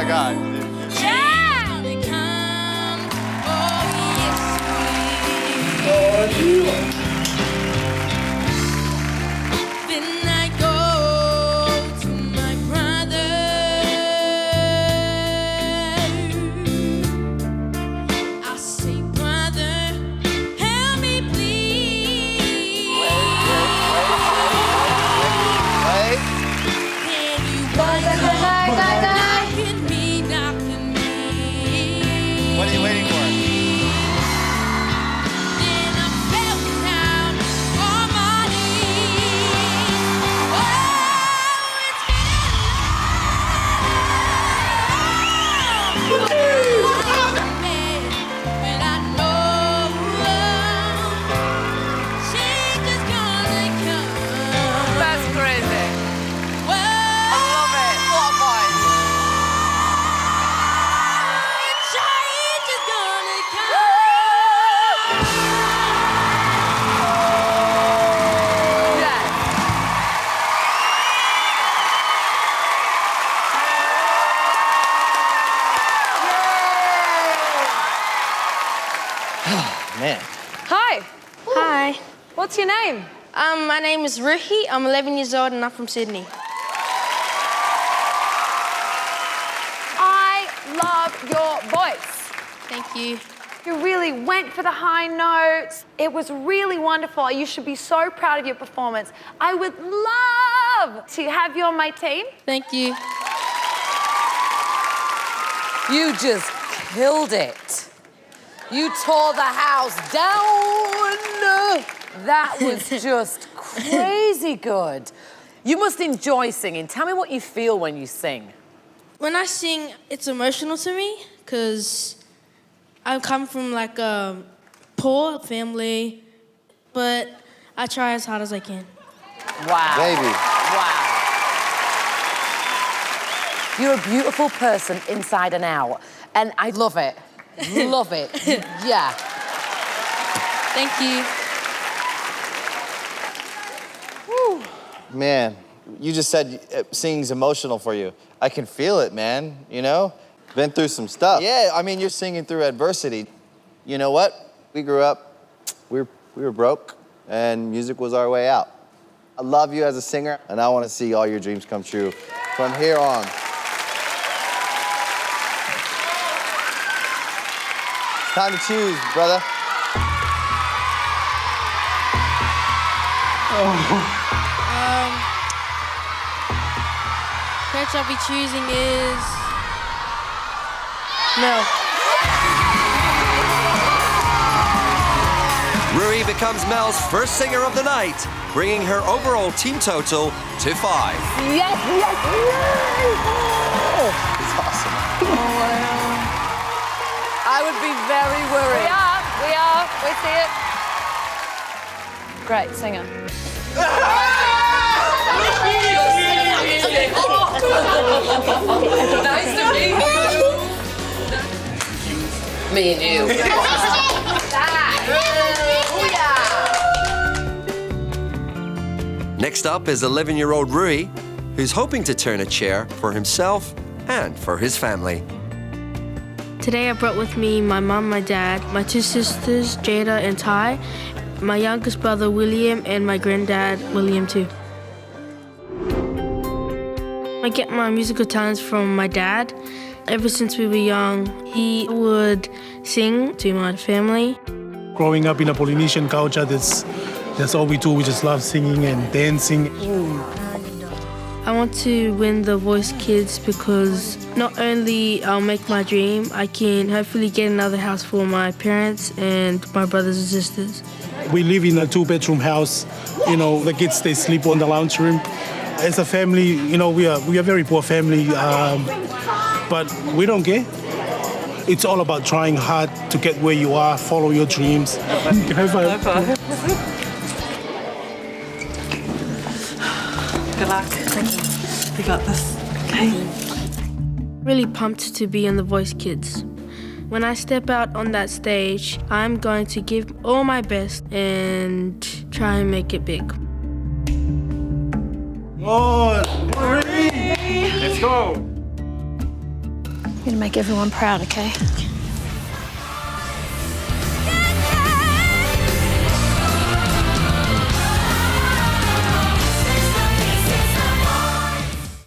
God. What are you waiting for? That's crazy. I love it. What a voice. Man. Hi. Hi. What's your name? My name is Ruhi. I'm 11 years old and I'm from Sydney. I love your voice. Thank you. You really went for the high notes. It was really wonderful. You should be so proud of your performance. I would love to have you on my team. Thank you. You just killed it. You tore the house down. That was just crazy good. You must enjoy singing. Tell me what you feel when you sing. When I sing, it's emotional to me because I come from like a poor family, but I try as hard as I can. Wow. Baby. Wow. You're a beautiful person inside and out, and I love it. Love it. Yeah. Thank you. Whew. Man, you just said singing's emotional for you. I can feel it, man, you know? Been through some stuff. Yeah, I mean, you're singing through adversity. You know what? We grew up, we were broke, and music was our way out. I love you as a singer, and I want to see all your dreams come true from here on. It's time to choose, brother. Coach I'll be choosing is Mel. Ruhi becomes Mel's first singer of the night, bringing her overall team total to 5. Yes, yes, yes! It's awesome. Oh, wow. I would be very worried. We see it. Great singer. Nice to meet you. Me and you. Next up is 11-year-old Ruhi, who's hoping to turn a chair for himself and for his family. Today I brought with me my mum, my dad, my 2 sisters, Jada and Ty, my youngest brother, Will.i.am, and my granddad, Will.i.am too. I get my musical talents from my dad. Ever since we were young, he would sing to my family. Growing up in a Polynesian culture, that's all we do. We just love singing and dancing. I want to win the Voice Kids because not only I'll make my dream, I can hopefully get another house for my parents and my brothers and sisters. We live in a 2-bedroom house. You know, the kids, they sleep on the lounge room. As a family, you know, we are a very poor family, but we don't care. It's all about trying hard to get where you are, follow your dreams. High five. Good luck. Thank you. We got this. Okay. Really pumped to be in the Voice Kids. When I step out on that stage, I'm going to give all my best and try and make it big. On, 3, let's go. You're gonna make everyone proud, okay?